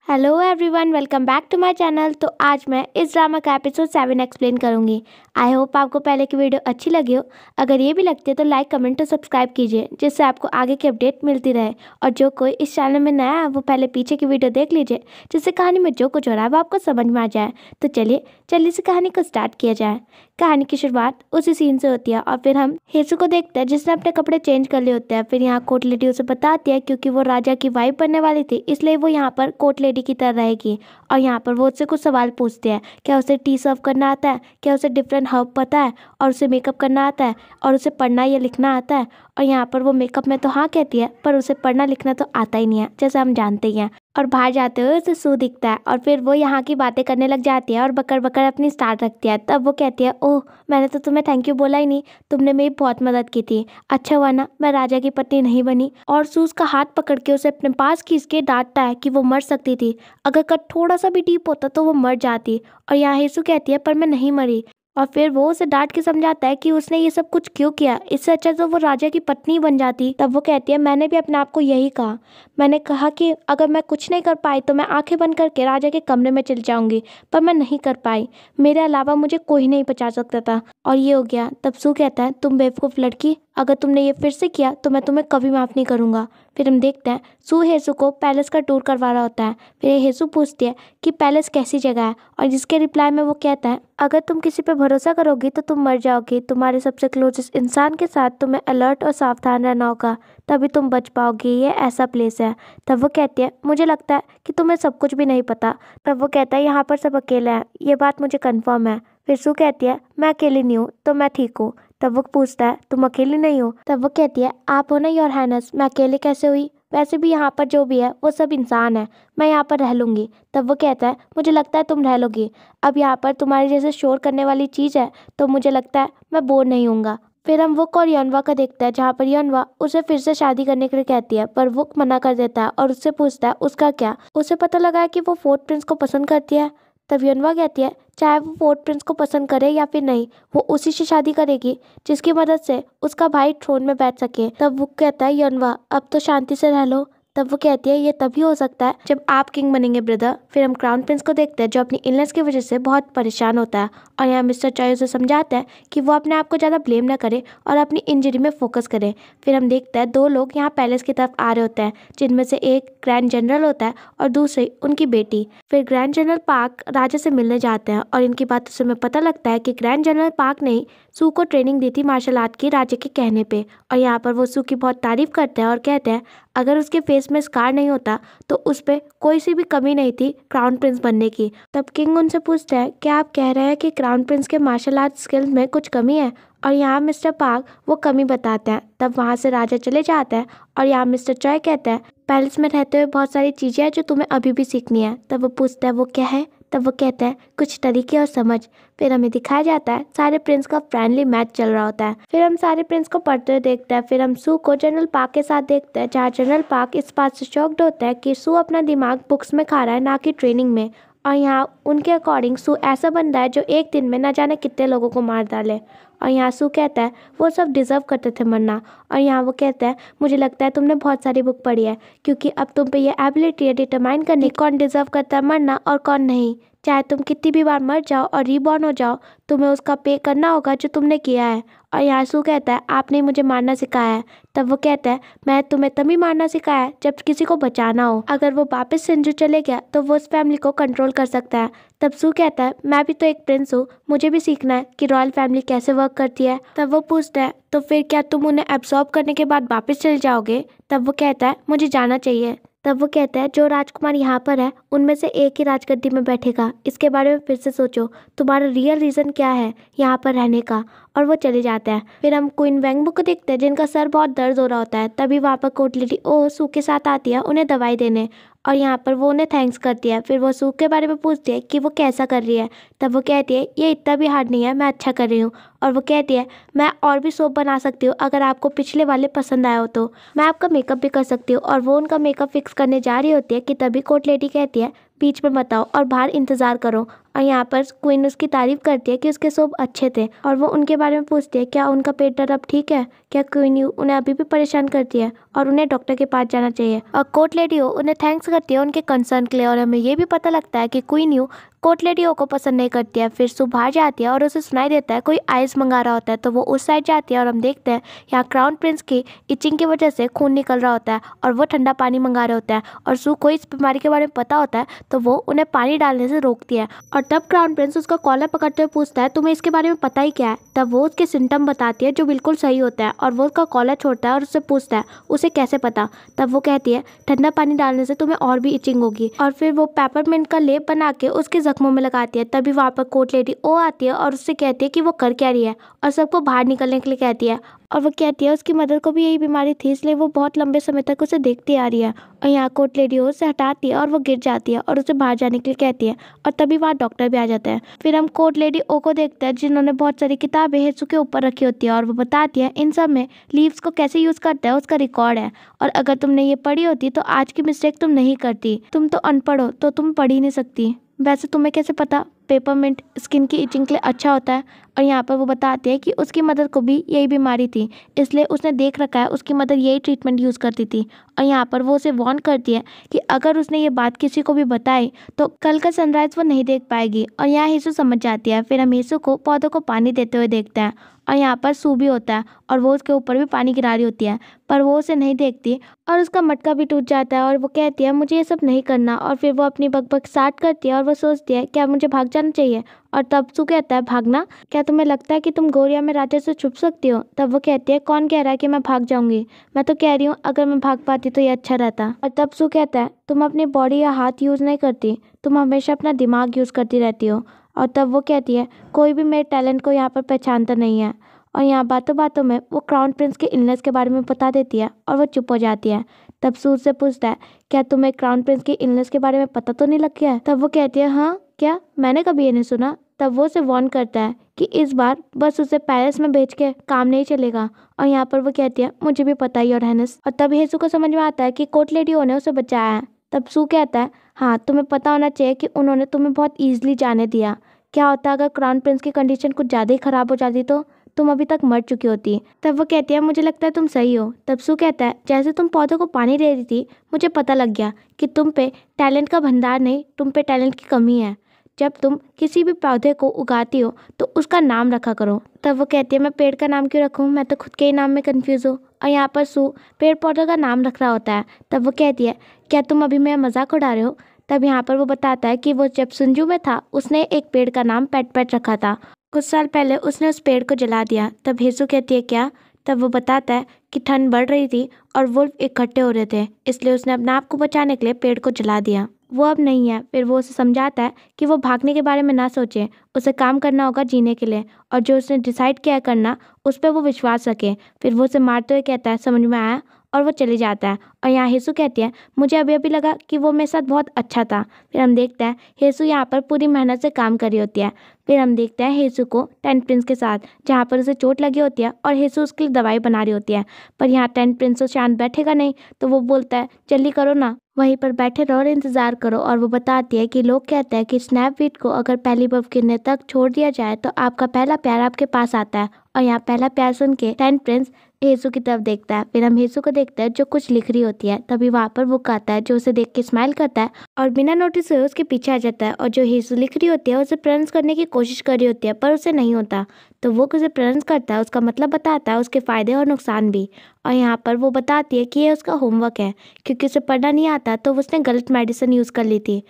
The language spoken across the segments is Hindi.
Hello everyone, welcome back to my channel. तो आज मैं इस ड्रामा का एपिसोड 7 एक्सप्लेन करूंगी। आई होप आपको पहले की वीडियो अच्छी लगी हो। अगर ये भी लगती है तो लाइक, कमेंट और सब्सक्राइब कीजिए, जिससे आपको आगे की अपडेट मिलती रहे। और जो कोई इस चैनल में नया है वो पहले पीछे की वीडियो देख लीजिए, जिससे कहानी में जो कुछ हो रहा है वो आपको समझ में आ जाए। तो चलिए जल्दी से कहानी को स्टार्ट किया जाए। कहानी की शुरुआत उसी सीन से होती है और फिर हम हेसू को देखते हैं जिसने अपने कपड़े चेंज कर लिए होते हैं। फिर यहाँ कोर्ट लेडी उसे बताती है क्योंकि वो राजा की वाइफ बनने वाली थी, इसलिए वो यहाँ पर कोर्ट लेडी की तरह रहेगी। और यहाँ पर वो उससे कुछ सवाल पूछते हैं, क्या उसे टी सर्व करना आता है, क्या उसे डिफरेंट हर्ब पता है, और उसे मेकअप करना आता है, और उसे पढ़ना या लिखना आता है। और यहाँ पर वो मेकअप में तो हाँ कहती है, पर उसे पढ़ना लिखना तो आता ही नहीं है, जैसे हम जानते ही हैं। और बाहर जाते हुए उसे सू दिखता है और फिर वो यहाँ की बातें करने लग जाती है और बकर बकर अपनी स्टार्ट रखती है। तब वो कहती है, ओह मैंने तो तुम्हें थैंक यू बोला ही नहीं, तुमने मेरी बहुत मदद की थी। अच्छा हुआ ना मैं राजा की पत्नी नहीं बनी। और सू उसका हाथ पकड़ के उसे अपने पास खींच के डांटता है कि वो मर सकती थी, अगर कट थोड़ा सा भी डीप होता तो वो मर जाती। और यहाँ हेसू कहती है, पर मैं नहीं मरी। और फिर वो उसे डांट के समझाता है कि उसने ये सब कुछ क्यों किया, इससे अच्छा तो वो राजा की पत्नी बन जाती। तब वो कहती है, मैंने भी अपने आप को यही कहा, मैंने कहा कि अगर मैं कुछ नहीं कर पाई तो मैं आंखें बंद करके राजा के कमरे में चली जाऊंगी, पर मैं नहीं कर पाई। मेरे अलावा मुझे कोई नहीं बचा सकता था और ये हो गया। तब सू कहता है, तुम बेवकूफ़ लड़की, अगर तुमने ये फिर से किया तो मैं तुम्हें कभी माफ़ नहीं करूंगा। फिर हम देखते हैं सू हेसू को पैलेस का टूर करवा रहा होता है। फिर हेसू पूछती है कि पैलेस कैसी जगह है, और जिसके रिप्लाई में वो कहता है, अगर तुम किसी पे भरोसा करोगी तो तुम मर जाओगी। तुम्हारे सबसे क्लोजेस्ट इंसान के साथ तुम्हें अलर्ट और सावधान रहना होगा, तभी तुम बच पाओगी। ये ऐसा प्लेस है। तब वो कहती है, मुझे लगता है कि तुम्हें सब कुछ भी नहीं पता। तब वो कहता है, यहाँ पर सब अकेले हैं, ये बात मुझे कंफर्म है। फिर सू कहती है, मैं अकेली नहीं हूँ तो मैं ठीक हूँ। तब वो पूछता है, तुम अकेली नहीं हो? तब वो कहती है, आप हो ना योर हाइनेस, मैं अकेले कैसे हुई? वैसे भी यहाँ पर जो भी है वो सब इंसान है, मैं यहाँ पर रह लूँगी। तब वो कहता है, मुझे लगता है तुम रह लोगी, अब यहाँ पर तुम्हारे जैसे शोर करने वाली चीज़ है तो मुझे लगता है मैं बोर नहीं होऊंगा। फिर हम वो और यनवा का देखते हैं, जहाँ पर यनवा उसे फिर से शादी करने के लिए कहती है, पर वो मना कर देता है और उससे पूछता है उसका क्या। उसे पता लगा है कि वो फोर्थ प्रिंस को पसंद करती है। तब यनवा कहती है, चाहे वो फोर्थ प्रिंस को पसंद करे या फिर नहीं, वो उसी से शादी करेगी जिसकी मदद से उसका भाई थ्रोन में बैठ सके। तब वो कहता है, यनवा अब तो शांति से रह लो। तब वो कहती है, ये तभी हो सकता है जब आप किंग बनेंगे ब्रदर। फिर हम क्राउन प्रिंस को देखते हैं जो अपनी इलनेस की वजह से बहुत परेशान होता है, और यहाँ मिस्टर चॉय उसे समझाता है कि वो अपने आप को ज़्यादा ब्लेम ना करे और अपनी इंजरी में फोकस करे। फिर हम देखते हैं दो लोग यहाँ पैलेस की तरफ आ रहे होते हैं, जिनमें से एक ग्रैंड जनरल होता है और दूसरी उनकी बेटी। फिर ग्रैंड जनरल पार्क राजा से मिलने जाते हैं और इनकी बातों से हमें पता लगता है कि ग्रैंड जनरल पार्क ने सू को ट्रेनिंग दी थी मार्शल आर्ट की राजा के कहने पे। और यहाँ पर वो सू की बहुत तारीफ करते हैं और कहते हैं अगर उसके फेस में स्कार नहीं होता तो उस पर कोई सी भी कमी नहीं थी क्राउन प्रिंस बनने की। तब किंग उनसे पूछता है, क्या आप कह रहे हैं कि क्राउन प्रिंस के मार्शल आर्ट स्किल्स में कुछ कमी है? और यहाँ मिस्टर पार्क वो कमी बताते हैं। तब वहाँ से राजा चले जाता है और यहाँ मिस्टर चॉय कहता है, पैलेस में रहते हुए बहुत सारी चीज़ें हैं जो तुम्हें अभी भी सीखनी है। तब वो पूछता है, वो क्या है? तब वो कहता है, कुछ तरीके और समझ। फिर हमें दिखाया जाता है सारे प्रिंस का फ्रेंडली मैच चल रहा होता है। फिर हम सारे प्रिंस को पढ़ते हुए देखते हैं। फिर हम सू को जनरल पार्क के साथ देखते हैं, जहाँ जनरल पार्क इस बात से शॉक्ड होता है कि सू अपना दिमाग बुक्स में खा रहा है, ना कि ट्रेनिंग में। और यहाँ उनके अकॉर्डिंग सू ऐसा बंदा है जो एक दिन में न जाने कितने लोगों को मार डाले। और यहाँ सू कहता है वो सब डिज़र्व करते थे मरना। और यहाँ वो कहता है, मुझे लगता है तुमने बहुत सारी बुक पढ़ी है, क्योंकि अब तुम पे ये एबिलिटी है डिटरमाइन करने कौन डिज़र्व करता है मरना और कौन नहीं। चाहे तुम कितनी भी बार मर जाओ और रीबॉर्न हो जाओ, तुम्हें उसका पे करना होगा जो तुमने किया है। और यहाँ सू कहता है, आपने मुझे मारना सिखाया है। तब वो कहता है, मैं तुम्हें तभी मारना सिखाया है जब किसी को बचाना हो, अगर वो वापस सिंजू चले गया तो वो उस फैमिली को कंट्रोल कर सकता है। तब सू कहता है, मैं भी तो एक प्रिंस हूँ, मुझे भी सीखना है कि रॉयल फैमिली कैसे वर्क करती है। तब वो पूछता है, तो फिर क्या तुम उन्हें एब्सॉर्ब करने के बाद वापस चले जाओगे? तब वो कहता है, मुझे जाना चाहिए। तब वो कहता है, जो राजकुमार यहाँ पर है उनमें से एक ही राजगद्दी में बैठेगा, इसके बारे में फिर से सोचो, तुम्हारा रियल रीज़न क्या है यहाँ पर रहने का। और वो चले जाता है। फिर हम क्वीन वेंगबो को देखते हैं जिनका सर बहुत दर्द हो रहा होता है। तभी वहाँ पर कोर्ट लेडी ओ सू के साथ आती है उन्हें दवाई देने, और यहाँ पर वो उन्हें थैंक्स करती है। फिर वो सू के बारे में पूछती है कि वो कैसा कर रही है। तब वो कहती है, ये इतना भी हार्ड नहीं है, मैं अच्छा कर रही हूँ। और वो कहती है मैं और भी सोप बना सकती हूँ, अगर आपको पिछले वाले पसंद आया हो तो मैं आपका मेकअप भी कर सकती हूँ। और वो उनका मेकअप फिक्स करने जा रही होती है कि तभी कोर्ट लेडी कहती है बीच में मत आओ और बाहर इंतज़ार करो। और यहाँ पर क्वीन उसकी तारीफ करती है कि उसके सोप अच्छे थे और वो उनके बारे में पूछती है क्या उनका पेट दर्द अब ठीक है, क्या क्वीन यू उन्हें अभी भी परेशान करती है और उन्हें डॉक्टर के पास जाना चाहिए। और कोर्ट लेडी हो उन्हें थैंक्स करती है उनके कंसर्न के लिए। और हमें ये भी पता लगता है कि क्वीन यू कोर्ट लेडी हो को पसंद नहीं करती है। फिर सु बाहर जाती है और उसे सुनाई देता है कोई आइस मंगा रहा होता है, तो वो उस साइड जाती है और हम देखते हैं यहाँ क्राउन प्रिंस की इचिंग की वजह से खून निकल रहा होता है और वो ठंडा पानी मंगा रहे होता है। और सु को इस बीमारी के बारे में पता होता है तो वो उन्हें पानी डालने से रोकती है। और तब क्राउन प्रिंस उसका कॉलर पकड़ते हुए पूछता है तुम्हें इसके बारे में पता ही क्या है। तब वो उसके सिम्टम बताती है जो बिल्कुल सही होता है और वो उसका कॉलर छोड़ता है और उससे पूछता है उसे कैसे पता। तब वो कहती है ठंडा पानी डालने से तुम्हें और भी इचिंग होगी। और फिर वो पेपरमिंट का लेप बना के उसके जख्मों में लगाती है। तभी वहाँ पर कोर्ट लेडी ओ आती है और उससे कहती है कि वो कर क्या रही है और सबको बाहर निकलने के लिए कहती है। और वो कहती है उसकी मदर को भी यही बीमारी थी इसलिए वो बहुत लंबे समय तक उसे देखती आ रही है। और यहाँ कोर्ट लेडी उसे हटाती है और वो गिर जाती है और उसे बाहर जाने के लिए कहती है। और तभी वहाँ डॉक्टर भी आ जाता है। फिर हम कोर्ट लेडी ओ को देखते हैं जिन्होंने बहुत सारी किताबें हेसू के ऊपर रखी होती है और वो बताती है इन सब में लीव्स को कैसे यूज़ करता है उसका रिकॉर्ड है। और अगर तुमने ये पढ़ी होती तो आज की मिस्टेक तुम नहीं करती, तुम तो अनपढ़ हो तो तुम पढ़ ही नहीं सकती। वैसे तुम्हें कैसे पता पेपरमिंट स्किन की इचिंग के लिए अच्छा होता है। और यहाँ पर वो बताते हैं कि उसकी मदर को भी यही बीमारी थी इसलिए उसने देख रखा है उसकी मदर यही ट्रीटमेंट यूज़ करती थी। और यहाँ पर वो उसे वार्न करती है कि अगर उसने ये बात किसी को भी बताई तो कल का सनराइज़ वो नहीं देख पाएगी। और यहाँ हेसू समझ जाती है। फिर हम हेसू को पौधों को पानी देते हुए देखते हैं और यहाँ पर सू भी होता है और वो उसके ऊपर भी पानी गिरा रही होती है पर वो उसे नहीं देखती और उसका मटका भी टूट जाता है। और वो कहती है मुझे ये सब नहीं करना। और फिर वो अपनी बकबक स्टार्ट करती है और वो सोचती है क्या मुझे भाग जाना चाहिए। और तब सू कहता है भागना, क्या तुम्हें लगता है कि तुम गोरिया में राजा से छुप सकती हो। तब वो कहती है कौन कह रहा है कि मैं भाग जाऊंगी, मैं तो कह रही हूँ अगर मैं भाग पाती तो ये अच्छा रहता। और तब सू कहता है तुम अपनी बॉडी या हाथ यूज़ नहीं करती, तुम हमेशा अपना दिमाग यूज़ करती रहती हो। और तब वो कहती है कोई भी मेरे टैलेंट को यहाँ पर पहचानता नहीं है। और यहाँ बातों बातों में वो क्राउन प्रिंस के इलनेस के बारे में बता देती है और वो चुप हो जाती है। तब सू से पूछता है क्या तुम्हें क्राउन प्रिंस के इलनेस के बारे में पता तो नहीं लग गया है। तब वो कहती है हाँ क्या, मैंने कभी ये नहीं सुना। तब वो उसे वार्न करता है कि इस बार बस उसे पेरिस में भेज के काम नहीं चलेगा। और यहाँ पर वो कहती है मुझे भी पता ही और हैनेस। और तब हेसू को समझ में आता है कि कोर्ट लेडी ने उसे बचाया है। तब सू कहता है हाँ तुम्हें पता होना चाहिए कि उन्होंने तुम्हें बहुत ईजिली जाने दिया। क्या होता अगर क्राउन प्रिंस की कंडीशन कुछ ज़्यादा ही ख़राब हो जाती तो तुम अभी तक मर चुकी होती। तब वो कहती है मुझे लगता है तुम सही हो। तब सू कहता है जैसे तुम पौधों को पानी दे रही थी मुझे पता लग गया कि तुम पे टैलेंट का भंडार नहीं, तुम पे टैलेंट की कमी है। जब तुम किसी भी पौधे को उगाती हो तो उसका नाम रखा करो। तब वो कहती है मैं पेड़ का नाम क्यों रखूँ, मैं तो खुद के ही नाम में कंफ्यूज हूँ। और यहाँ पर सू पेड़ पौधों का नाम रख रहा होता है। तब वो कहती है क्या तुम अभी मेरा मजाक उड़ा रहे हो। तब यहाँ पर वो बताता है कि वो जब सुंजू में था उसने एक पेड़ का नाम पेट पेट रखा था, कुछ साल पहले उसने उस पेड़ को जला दिया। तब हेसू कहती है क्या। तब वो बताता है कि ठंड बढ़ रही थी और वुल्फ इकट्ठे हो रहे थे इसलिए उसने अपने आप को बचाने के लिए पेड़ को जला दिया, वो अब नहीं है। फिर वो उसे समझाता है कि वो भागने के बारे में ना सोचे, उसे काम करना होगा जीने के लिए और जो उसने डिसाइड किया करना उस पर वो विश्वास रखे। फिर वो उसे मारते हुए कहता है समझ में आया और वो चले जाता है। और यहाँ हेसू कहती है मुझे अभी अभी लगा कि वो मेरे साथ बहुत अच्छा था। फिर हम देखते हैं हेसू यहाँ पर पूरी मेहनत से काम कर रही होती है। फिर हम देखते हैं हेसू को टेंट प्रिंस के साथ जहाँ पर उसे चोट लगी होती है और हेसू उसके लिए दवाई बना रही होती है। पर यहाँ टेंट प्रिंस तो शांत बैठेगा नहीं तो वो बोलता है जल्दी करो ना, वहीं पर बैठे रहो और इंतज़ार करो। और वो बताती है कि लोग कहते हैं कि स्नैपवीड को अगर पहली बर्फ गिरने तक छोड़ दिया जाए तो आपका पहला प्यार आपके पास आता है। और यहाँ पहला प्यार सुन के टेंट प्रिंस हेसू की तरफ देखता है। फिर हम हेसू को देखते हैं जो कुछ लिख रही होती है। तभी वहाँ पर वो आता है जो उसे देख के स्माइल करता है और बिना नोटिस हुए उसके पीछे आ जाता है। और जो हेसू लिख रही होती है उसे प्रोनाउंस करने की कोशिश कर रही होती है पर उसे नहीं होता। तो वो उसे प्रोनाउंस करता है, उसका मतलब बताता है, उसके फ़ायदे और नुकसान भी। और यहाँ पर वो बताती है कि ये उसका होमवर्क है क्योंकि उसे पढ़ना नहीं आता तो उसने गलत मेडिसिन यूज़ कर ली थी।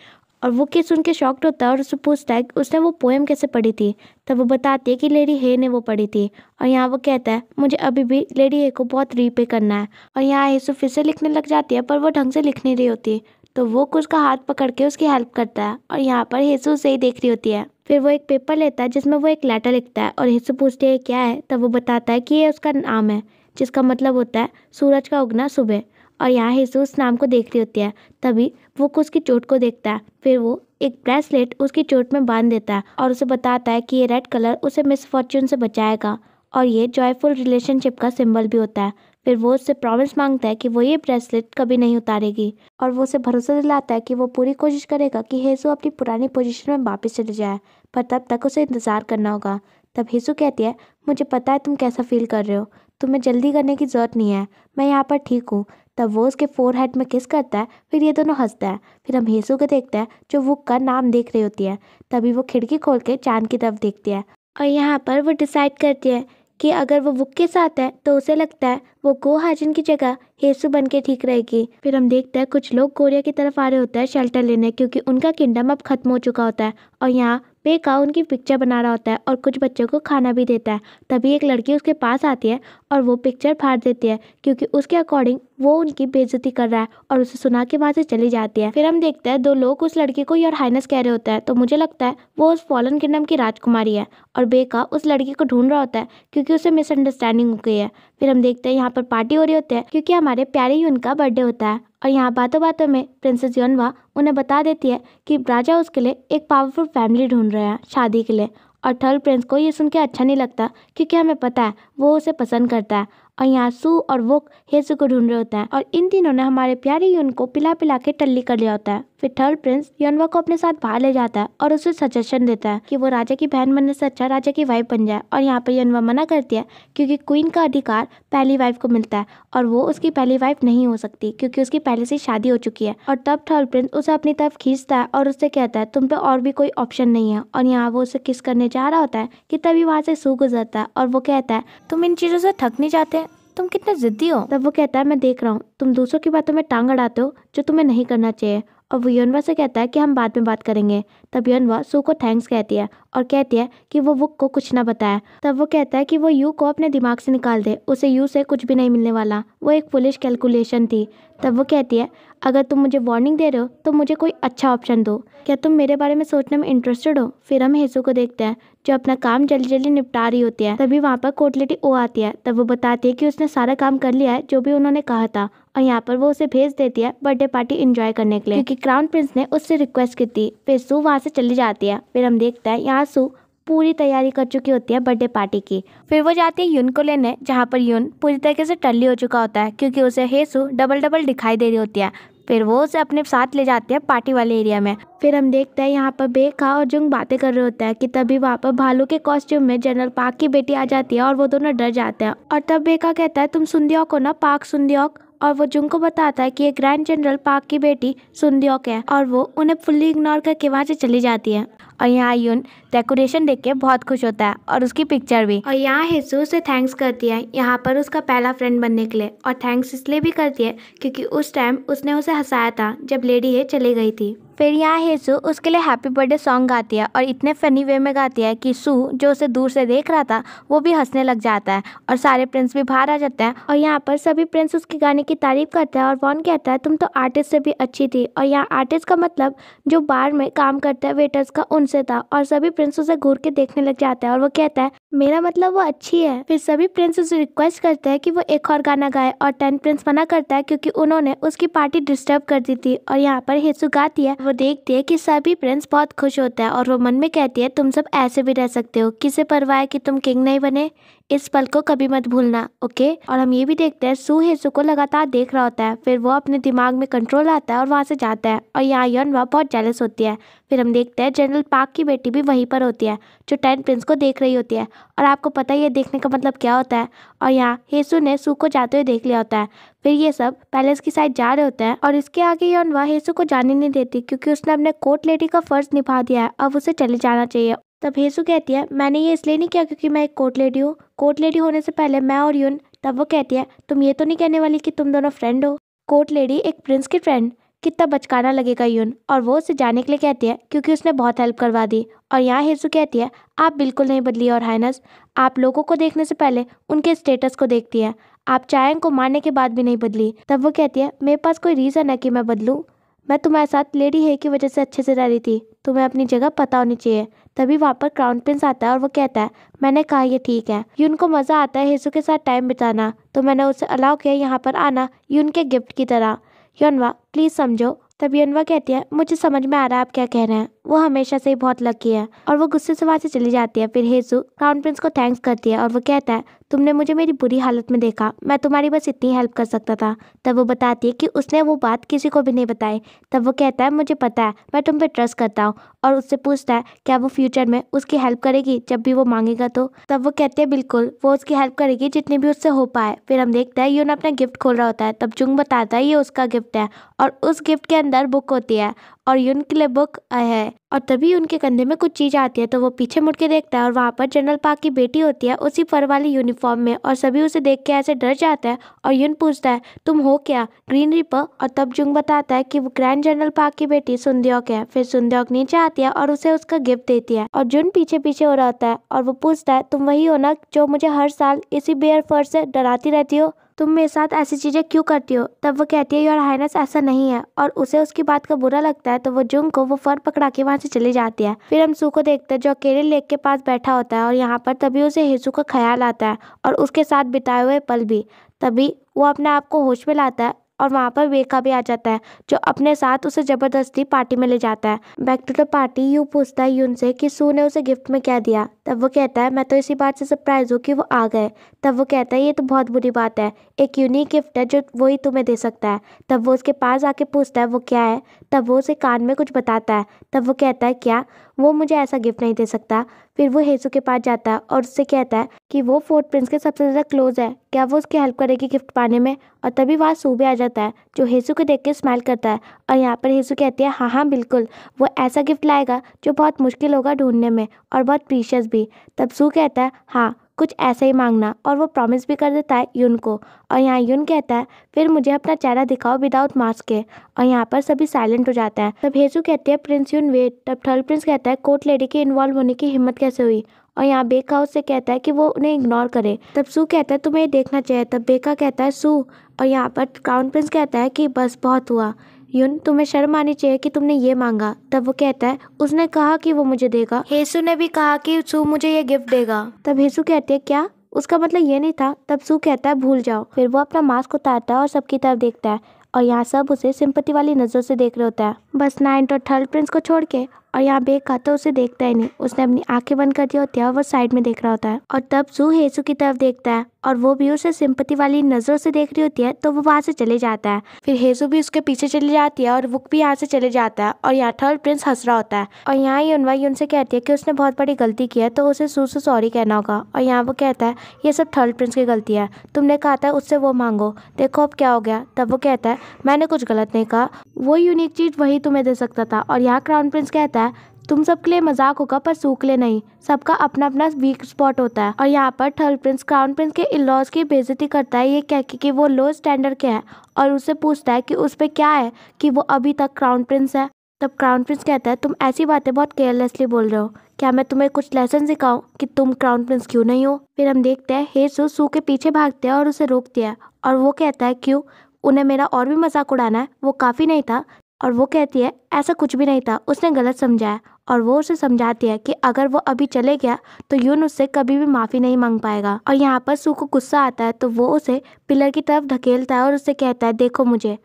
और वो केस सुन के शॉक्ड होता है और उससे पूछता है कि उसने वो पोएम कैसे पढ़ी थी। तब वो बताती है कि लेडी हे ने वो पढ़ी थी। और यहाँ वो कहता है मुझे अभी भी लेडी हे को बहुत रीपे करना है। और यहाँ हेसू फिर से लिखने लग जाती है पर वो ढंग से लिख नहीं रही होती तो वो उसका हाथ पकड़ के उसकी हेल्प करता है। और यहाँ पर हेसू उसे ही देख रही होती है। फिर वो एक पेपर लेता है जिसमें वो एक लेटर लिखता है और हेसू पूछती है क्या है। तब वो बताता है कि ये उसका नाम है जिसका मतलब होता है सूरज का उगना सुबह। और यहाँ हेसू उस नाम को देख रही होती है। तभी वो उसकी चोट को देखता है। फिर वो एक ब्रेसलेट उसकी चोट में बांध देता है और उसे बताता है कि ये रेड कलर उसे मिसफॉर्चून से बचाएगा और ये जॉयफुल रिलेशनशिप का सिंबल भी होता है। फिर वो उससे प्रॉमिस मांगता है कि वो ये ब्रेसलेट कभी नहीं उतारेगी और वो उसे भरोसा दिलाता है कि वो पूरी कोशिश करेगा कि हेसू अपनी पुरानी पोजीशन में वापस चले जाए, पर तब तक उसे इंतज़ार करना होगा। तब हेसू कहती है, मुझे पता है तुम कैसा फील कर रहे हो, तुम्हें जल्दी करने की ज़रूरत नहीं है, मैं यहाँ पर ठीक हूँ। तब वो उसके फोरहेड में किस करता है, फिर ये दोनों हंसता है। फिर हम हेसू को देखते हैं जो वुक का नाम देख रही होती है। तभी वो खिड़की खोल के चांद की तरफ देखती है और यहाँ पर वो डिसाइड करती है कि अगर वो वुक के साथ है तो उसे लगता है वो गो हाजिन की जगह हेसू बन के ठीक रहेगी। फिर हम देखते हैं कुछ लोग कोरिया की तरफ आ रहे होते हैं शेल्टर लेने, क्योंकि उनका किंगडम अब खत्म हो चुका होता है और यहाँ बेका उनकी पिक्चर बना रहा होता है और कुछ बच्चों को खाना भी देता है। तभी एक लड़की उसके पास आती है और वो पिक्चर फाड़ देती है क्योंकि उसके अकॉर्डिंग वो उनकी बेइज्जती कर रहा है और उसे सुना के वहाँ से चली जाती है। फिर हम देखते हैं 2 लोग उस लड़की को योर हाइनेस कह रहे होता है, तो मुझे लगता है वो उस फॉलन किंगडम की राजकुमारी है और बेका उस लड़की को ढूंढ रहा होता है क्योंकि उसे मिसअंडरस्टैंडिंग हो गई है। फिर हम देखते हैं यहाँ पर पार्टी हो रही होती है क्योंकि हमारे प्यारे यून का बर्थडे होता है और यहाँ बातों बातों में प्रिंसेस योनवा उन्हें बता देती है कि राजा उसके लिए एक पावरफुल फैमिली ढूंढ रहे हैं शादी के लिए। और थर्ड प्रिंस को ये सुन के अच्छा नहीं लगता क्योंकि हमें पता है वो उसे पसंद करता है। और यहाँ सू और वुक हेसू को ढूंढ रहे होते हैं और इन तीनों ने हमारे प्यारे यून को पिला पिला के टल्ली कर लिया होता है। फिर थर्ड प्रिंस योनवा को अपने साथ बाहर ले जाता है और उसे सजेशन देता है कि वो राजा की बहन बनने से अच्छा राजा की वाइफ बन जाए। और यहाँ पर योनवा मना करती है क्योंकि क्वीन का अधिकार पहली वाइफ को मिलता है और वो उसकी पहली वाइफ नहीं हो सकती क्योंकि उसकी पहले से शादी हो चुकी है। और तब थर्ड प्रिंस उसे अपनी तरफ खींचता है और उससे कहता है तुम पे और भी कोई ऑप्शन नहीं है। और यहाँ वो उसे किस करने जा रहा होता है कि तभी वहाँ से सू गुजरता है और वो कहता है तुम इन चीज़ों से थक नहीं जाते, तुम कितने जिद्दी हो। तब वो कहता है मैं देख रहा हूँ तुम दूसरों की बातों में टांग अड़ाते हो जो तुम्हें नहीं करना चाहिए। और वो योनवा से कहता है कि हम बाद में बात करेंगे। तब योनवा सू को थैंक्स कहती है और कहती है कि वो वुक को कुछ ना बताए। तब वो कहता है कि वो यू को अपने दिमाग से निकाल दे, उसे यू से कुछ भी नहीं मिलने वाला, वो एक फुलिश कैलकुलेशन थी। तब वो कहती है अगर तुम मुझे वार्निंग दे रहे हो तो मुझे कोई अच्छा ऑप्शन दो, क्या तुम मेरे बारे में सोचने में इंटरेस्टेड हो। फिर हम हेसू को देखते हैं जो अपना काम जल्दी जल्दी निपटा रही होती है। तभी वहाँ पर कोर्ट लेडी ओ आती है। तब वो बताती है कि उसने सारा काम कर लिया है जो भी उन्होंने कहा था और यहाँ पर वो उसे भेज देती है बर्थडे पार्टी एंजॉय करने के लिए क्योंकि क्राउन प्रिंस ने उससे रिक्वेस्ट की थी। फिर सू वहाँ से चली जाती है। फिर हम देखते हैं यहाँ सू पूरी तैयारी कर चुकी होती है बर्थडे पार्टी की। फिर वो जाती है यून को लेने, जहाँ पर यून पूरी तरीके से टल्ली हो चुका होता है क्योंकि उसे हेसू डबल डबल दिखाई दे रही होती है। फिर वो उसे अपने साथ ले जाते हैं पार्टी वाले एरिया में। फिर हम देखते हैं यहाँ पर बेका और जुंग बातें कर रहे होते हैं कि तभी वहाँ पर भालू के कॉस्ट्यूम में जनरल पार्क की बेटी आ जाती है और वो दोनों डर जाते हैं। और तब बेका कहता है तुम सुंदियोक हो ना, पार्क सुंदियोक। और वो जुंग को बताता है कि ये ग्रैंड जनरल पार्क की बेटी सुंदियोक है और वो उन्हें फुल्ली इग्नोर करके वहाँ से चली जाती है। और यहाँ यून डेकोरेशन देख के बहुत खुश होता है और उसकी पिक्चर भी। और यहाँ हेसू उसे थैंक्स करती है यहाँ पर उसका पहला फ्रेंड बनने के लिए। और थैंक्स इसलिए भी करती है क्योंकि उस टाइम उसने उसे हंसाया था जब लेडी हे चली गई थी। फिर यहाँ हेसू उसके लिए हैप्पी बर्थडे सॉन्ग गाती है और इतने फनी वे में गाती है कि सू जो उसे दूर से देख रहा था वो भी हंसने लग जाता है और सारे प्रिंस भी बाहर आ जाते हैं। और यहाँ पर सभी प्रिंस उसके गाने की तारीफ करते हैं और वॉन कहता है तुम तो आर्टिस्ट से भी अच्छी थी। और यहाँ आर्टिस्ट का मतलब जो बार में काम करता है वेटर्स का, उनसे था। और सभी प्रिंस उसे घूर के देखने लग जाता है और वो कहता है मेरा मतलब वो अच्छी है। फिर सभी प्रिंस उसे रिक्वेस्ट करते हैं कि वो एक और गाना गाए और 10 प्रिंस मना करता है क्योंकि उन्होंने उसकी पार्टी डिस्टर्ब कर दी थी। और यहाँ पर हेसू गाती है, वो देखती है कि सभी प्रिंस बहुत खुश होता है और वो मन में कहती है तुम सब ऐसे भी रह सकते हो, किसे परवाह है कि तुम किंग नहीं बने, इस पल को कभी मत भूलना, ओके। और हम ये भी देखते हैं सू हेसू को लगातार देख रहा होता है। फिर वो अपने दिमाग में कंट्रोल आता है और वहाँ से जाता है। और यहाँ योनवा बहुत जेलस होती है। फिर हम देखते हैं जनरल पार्क की बेटी भी वहीं पर होती है जो 10 प्रिंस को देख रही होती है और आपको पता ही है देखने का मतलब क्या होता है। और यहाँ हेसू ने सू को जाते हुए देख लिया होता है। फिर ये सब पैलेस की साइड जा रहे होते हैं और इसके आगे योनवा हेसू को जाने नहीं देती क्योंकि उसने अपने कोर्ट लेडी का फर्ज निभा दिया है, अब उसे चले जाना चाहिए। तब हेसू कहती है मैंने ये इसलिए नहीं किया क्योंकि मैं एक कोर्ट लेडी हूँ, कोर्ट लेडी होने से पहले मैं और यून। तब वो कहती है तुम ये तो नहीं कहने वाली कि तुम दोनों फ्रेंड हो, कोर्ट लेडी एक प्रिंस की फ्रेंड, कितना बचकाना लगेगा यून। और वो उसे जाने के लिए कहती है क्योंकि उसने बहुत हेल्प करवा दी। और यहाँ हेसू कहती है आप बिल्कुल नहीं बदली और हाइनेस, आप लोगों को देखने से पहले उनके स्टेटस को देखती है, आप चायंग को मारने के बाद भी नहीं बदली। तब वो कहती है मेरे पास कोई रीज़न है कि मैं बदलूं, मैं तुम्हारे साथ लेडी है की वजह से अच्छे से रह रही थी, तुम्हें अपनी जगह पता होनी चाहिए। तभी वहाँ पर क्राउन प्रिंस आता है और वो कहता है मैंने कहा ये ठीक है। यून को मज़ा आता है हेसू के साथ टाइम बिताना, तो मैंने उसे अलाउ किया यहाँ पर आना यून के गिफ्ट की तरह। योनवा प्लीज़ समझो तब युनवा कहती है मुझे समझ में आ रहा है आप क्या कह रहे हैं, वो हमेशा से ही बहुत लकी है, और वो गुस्से से वहाँ से चली जाती है। फिर हेजू क्राउन प्रिंस को थैंक्स करती है और वो कहता है तुमने मुझे मेरी बुरी हालत में देखा, मैं तुम्हारी बस इतनी हेल्प कर सकता था। तब वो बताती है कि उसने वो बात किसी को भी नहीं बताई। तब वो कहता है मुझे पता है, मैं तुम पे ट्रस्ट करता हूँ, और उससे पूछता है क्या वो फ्यूचर में उसकी हेल्प करेगी जब भी वो मांगेगा तो। तब वो कहते हैं बिल्कुल, वो उसकी हेल्प करेगी जितनी भी उससे हो पाए। फिर हम देखते हैं यून अपना गिफ्ट खोल रहा होता है। तब जुंग बताता है ये उसका गिफ्ट है, और उस गिफ्ट के अंदर बुक होती है, और यून के लिए बुक है। और तभी उनके कंधे में कुछ चीज आती है, तो वो पीछे मुड़ के देखता है और वहाँ पर जनरल पार्क की बेटी होती है उसी फर वाली यूनिफॉर्म में, और सभी उसे देख के ऐसे डर जाता है। और यून पूछता है तुम हो क्या, ग्रीन रिपर? और तब जुंग बताता है कि वो ग्रैंड जनरल पार्क की बेटी सुनदेओक है। फिर सुनदेओक नीचे आती है और उसे उसका गिफ्ट देती है, और जुन पीछे पीछे हो रहा होता है, और वो पूछता है तुम वही हो ना जो मुझे हर साल इसी बेयर फर से डराती रहती हो, तुम मेरे साथ ऐसी चीजें क्यों करती हो? तब वो कहती है योर हाइनेस ऐसा नहीं है, और उसे उसकी बात का बुरा लगता है। तो वो जुंग को वो फर पकड़ा के वहाँ से चली जाती है। फिर हम सू को देखते हैं जो अकेले लेक के पास बैठा होता है, और यहाँ पर तभी उसे हेजू का ख्याल आता है और उसके साथ बिताए हुए पल भी। तभी वो अपने आप को होश में लाता है, और वहाँ पर वेका भी आ जाता है जो अपने साथ उसे जबरदस्ती पार्टी में ले जाता है। बैक टू द पार्टी यू पूछता है यून से कि सू ने उसे गिफ्ट में क्या दिया। तब वो कहता है मैं तो इसी बात से सरप्राइज हूँ कि वो आ गए। तब वो कहता है ये तो बहुत बुरी बात है, एक यूनिक गिफ्ट है जो वही तुम्हें दे सकता है। तब वो उसके पास आके पूछता है वो क्या है। तब वो उसे कान में कुछ बताता है। तब वो कहता है क्या, वो मुझे ऐसा गिफ्ट नहीं दे सकता। फिर वो हेजू के पास जाता है और उससे कहता है कि वो फोर्ट प्रिंस के सबसे ज़्यादा क्लोज है, क्या वो उसकी हेल्प करेगी गिफ्ट पाने में। और तभी वहाँ सू भी आ जाता है जो हेजू को देख के स्माइल करता है, और यहाँ पर हेजू कहती है हाँ हाँ बिल्कुल, वो ऐसा गिफ्ट लाएगा जो बहुत मुश्किल होगा ढूंढने में और बहुत प्रीशियस भी। तब सू कहता है हाँ कुछ ऐसा ही मांगना, और वो प्रॉमिस भी कर देता है यून को। और यहाँ यून कहता है फिर मुझे अपना चेहरा दिखाओ विदाउट मास्क के। और यहाँ पर सभी साइलेंट हो जाता है। तब हेजू कहती है प्रिंस यून वेट। तब थर्ड प्रिंस कहता है कोर्ट लेडी के इन्वॉल्व होने की हिम्मत कैसे हुई। और यहाँ बेका उससे कहता है कि वो उन्हें इग्नोर करे। तब सू कहता है तुम्हें ये देखना चाहिए। तब बेका कहता है सू। और यहाँ पर क्राउन प्रिंस कहता है कि बस बहुत हुआ यून, तुम्हें शर्म आनी चाहिए कि तुमने ये मांगा। तब वो कहता है उसने कहा कि वो मुझे देगा, हेसू ने भी कहा कि सू मुझे ये गिफ्ट देगा। तब हेसू कहती है क्या, उसका मतलब ये नहीं था। तब सू कहता है भूल जाओ। फिर वो अपना मास्क उतारता है और सबकी तरफ देखता है, और यहाँ सब उसे सिंपैथी वाली नजर से देख रहे होता है, बस नाइन्थ और थर्ड प्रिंस को छोड़ के। और यहाँ बेका तो उसे देखता ही नहीं, उसने अपनी आंखें बंद कर दी होती है और वो साइड में देख रहा होता है। और तब सू हेसू की तरफ देखता है और वो भी उसे सिंपैथी वाली नजरों से देख रही होती है, तो वो वहाँ से चले जाता है। फिर हेसू भी उसके पीछे चली जाती है और वुक भी यहाँ से चले जाता है, और यहाँ थर्ड प्रिंस हंस रहा होता है। और यहाँ युनवा यून से कहती है कि उसने बहुत बड़ी गलती की है, तो उसे सू से सॉरी कहना होगा। और यहाँ वो कहता है ये सब थर्ड प्रिंस की गलती है, तुमने कहा था उससे वो मांगो, देखो अब क्या हो गया। तब वो कहता है मैंने कुछ गलत नहीं कहा, वो यूनिक चीज वही तुम्हें दे सकता था। और यहाँ क्राउन प्रिंस कहता है तुम सबके लिए मजाक होगा पर सू के लिए नहीं, सबका अपना अपना वीक स्पॉट होता है। और यहाँ पर थर्ड प्रिंस क्राउन प्रिंस के इन-लॉज की बेइज्जती करता है ये कह के कि वो लो स्टैंडर्ड के हैं, और उससे पूछता है कि उस पे क्या है कि वो अभी तक क्राउन प्रिंस है। तब क्राउन प्रिंस कहता है तुम ऐसी बातें बहुत केयरलेसली बोल रहे हो, क्या मैं तुम्हें कुछ लेसन सिखाऊं कि तुम क्राउन प्रिंस क्यों नहीं हो। फिर हम देखते हैं हेसू सू के पीछे भागते हैं और उसे रोकती है, और वो कहता है क्यों, उन्हें मेरा और भी मजाक उड़ाना है, वो काफी नहीं था। और वो कहती है ऐसा कुछ भी नहीं था, उसने गलत समझा है। और वो उसे समझाती है कि अगर वो अभी चले गया तो यून उससे कभी भी माफ़ी नहीं मांग पाएगा। और यहाँ पर सू को गुस्सा आता है, तो वो उसे पिलर की तरफ धकेलता है और उससे कहता है देखो मुझे।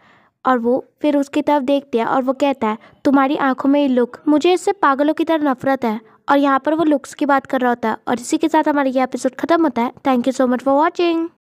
और वो फिर उसकी तरफ देखती है और वो कहता है तुम्हारी आंखों में ये लुक, मुझे इससे पागलों की तरह नफरत है। और यहाँ पर वो लुक्स की बात कर रहा होता है। और इसी के साथ हमारा ये एपिसोड खत्म होता है। Thank you so much for watching.